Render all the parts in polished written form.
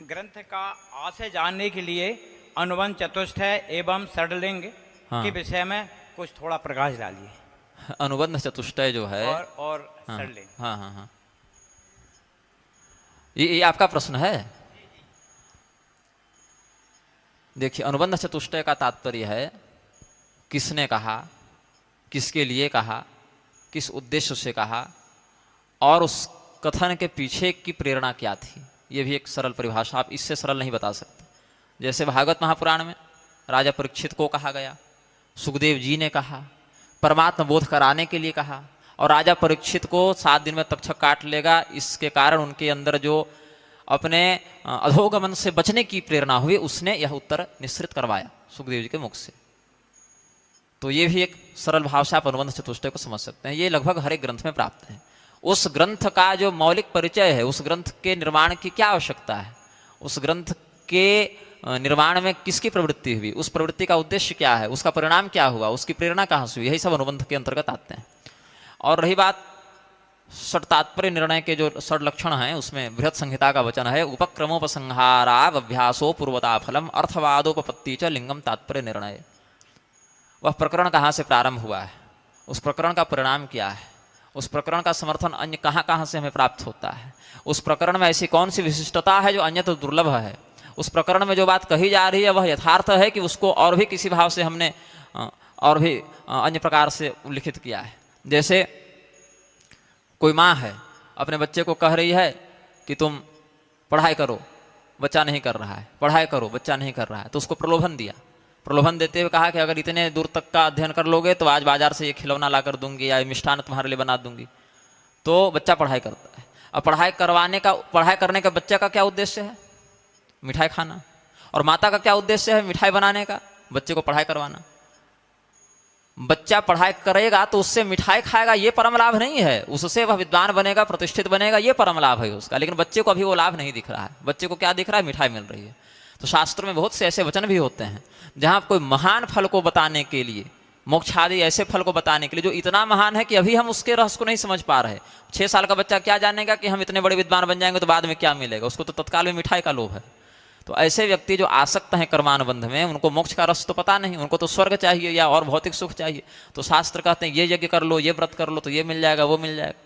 ग्रंथ का आशय जानने के लिए अनुबंध चतुष्ट एवं षडलिंग के विषय में कुछ थोड़ा प्रकाश डालिए। अनुबंध चतुष्टय जो है और षडलिंग। हाँ हाँ हाँ, ये आपका प्रश्न है। देखिए, अनुबंध चतुष्टय का तात्पर्य है किसने कहा, किसके लिए कहा, किस उद्देश्य से कहा और उस कथन के पीछे की प्रेरणा क्या थी। ये भी एक सरल परिभाषा, आप इससे सरल नहीं बता सकते। जैसे भागवत महापुराण में राजा परीक्षित को कहा गया, सुखदेव जी ने कहा, परमात्मा बोध कराने के लिए कहा, और राजा परीक्षित को 7 दिन में तक्षक काट लेगा, इसके कारण उनके अंदर जो अपने अधोगमन से बचने की प्रेरणा हुई, उसने यह उत्तर निश्चित करवाया सुखदेव जी के मुख से। तो ये भी एक सरल भाव से आप अनुबंध चतुष्टय को समझ सकते हैं। ये लगभग हर एक ग्रंथ में प्राप्त है। उस ग्रंथ का जो मौलिक परिचय है, उस ग्रंथ के निर्माण की क्या आवश्यकता है, उस ग्रंथ के निर्माण में किसकी प्रवृत्ति हुई, उस प्रवृत्ति का उद्देश्य क्या है, उसका परिणाम क्या हुआ, उसकी प्रेरणा कहाँ से हुई, यही सब अनुबंध के अंतर्गत आते हैं। और रही बात षट तात्पर्य निर्णय के जो षट लक्षण हैं, उसमें बृहत संहिता का वचन है, उपक्रमोपसंहारावभ्यासो पूर्वता फलम अर्थवादोपपत्ति च लिंगम तात्पर्य निर्णय। वह प्रकरण कहाँ से प्रारंभ हुआ है, उस प्रकरण का परिणाम क्या है, उस प्रकरण का समर्थन अन्य कहाँ कहाँ से हमें प्राप्त होता है, उस प्रकरण में ऐसी कौन सी विशिष्टता है जो अन्यथा दुर्लभ है, उस प्रकरण में जो बात कही जा रही है वह यथार्थ है कि उसको और भी किसी भाव से हमने और भी अन्य प्रकार से उल्लिखित किया है। जैसे कोई माँ है, अपने बच्चे को कह रही है कि तुम पढ़ाई करो, बच्चा नहीं कर रहा है, पढ़ाई करो, बच्चा नहीं कर रहा है, तो उसको प्रलोभन दिया। प्रलोभन देते हुए कहा कि अगर इतने दूर तक का अध्ययन कर लोगे तो आज बाजार से ये खिलौना ला कर दूंगी या मिष्ठान तुम्हारे लिए बना दूंगी। तो बच्चा पढ़ाई करता है। अब पढ़ाई करने का बच्चे का क्या उद्देश्य है, मिठाई खाना, और माता का क्या उद्देश्य है, मिठाई बनाने का, बच्चे को पढ़ाई करवाना। बच्चा पढ़ाई करेगा तो उससे मिठाई खाएगा, ये परम लाभ नहीं है, उससे वह विद्वान बनेगा, प्रतिष्ठित बनेगा, ये परम लाभ है उसका। लेकिन बच्चे को अभी वो लाभ नहीं दिख रहा है। बच्चे को क्या दिख रहा है, मिठाई मिल रही है। तो शास्त्र में बहुत से ऐसे वचन भी होते हैं जहां कोई महान फल को बताने के लिए, मोक्ष आदि ऐसे फल को बताने के लिए जो इतना महान है कि अभी हम उसके रहस्य को नहीं समझ पा रहे। 6 साल का बच्चा क्या जानेगा कि हम इतने बड़े विद्वान बन जाएंगे तो बाद में क्या मिलेगा, उसको तो तत्काल में मिठाई का लोभ है। तो ऐसे व्यक्ति जो आसक्त हैं कर्मानुबंध में, उनको मोक्ष का रस तो पता नहीं, उनको तो स्वर्ग चाहिए या और भौतिक सुख चाहिए। तो शास्त्र कहते हैं ये यज्ञ कर लो, ये व्रत कर लो तो ये मिल जाएगा, वो मिल जाएगा।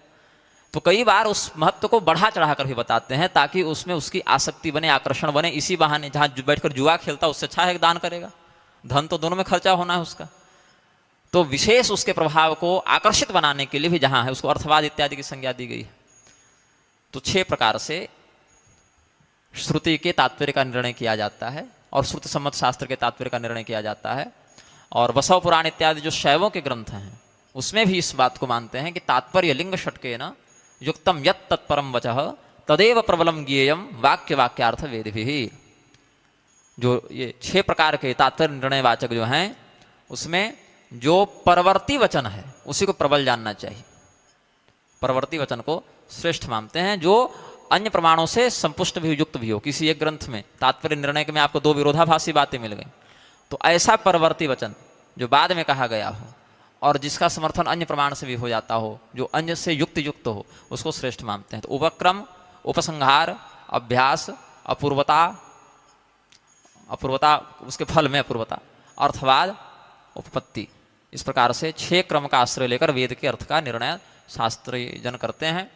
तो कई बार उस महत्व को बढ़ा चढ़ा कर भी बताते हैं ताकि उसमें उसकी आसक्ति बने, आकर्षण बने। इसी बहाने जहां बैठकर जुआ खेलता उससे अच्छा है दान करेगा, धन तो दोनों में खर्चा होना है उसका। तो विशेष उसके प्रभाव को आकर्षित बनाने के लिए भी जहां है उसको अर्थवाद इत्यादि की संज्ञा दी गई है। तो 6 प्रकार से श्रुति के तात्पर्य का निर्णय किया जाता है और श्रुति सम्मत शास्त्र के तात्पर्य का निर्णय किया जाता है। और बसव पुराण इत्यादि जो शैवों के ग्रंथ हैं उसमें भी इस बात को मानते हैं कि तात्पर्य लिंग षटके न युक्तम यत् तत्परम वचः तदेव प्रबलम ज्ञेयम वाक्य वाक्यार्थ वेदिभिः। जो ये 6 प्रकार के तात्पर्य निर्णय वाचक जो हैं उसमें जो परवर्ती वचन है उसी को प्रबल जानना चाहिए। परवर्ती वचन को श्रेष्ठ मानते हैं, जो अन्य प्रमाणों से संपुष्ट भी युक्त भी हो। किसी एक ग्रंथ में तात्पर्य निर्णय के में आपको 2 विरोधाभासी बातें मिल गई, तो ऐसा परवर्ती वचन जो बाद में कहा गया हो और जिसका समर्थन अन्य प्रमाण से भी हो जाता हो, जो अन्य से युक्त हो, उसको श्रेष्ठ मानते हैं। तो उपक्रम, उपसंहार, अभ्यास, अपूर्वता उसके फल में अपूर्वता, अर्थवाद, उपपत्ति, इस प्रकार से 6 क्रम का आश्रय लेकर वेद के अर्थ का निर्णय शास्त्री जन करते हैं।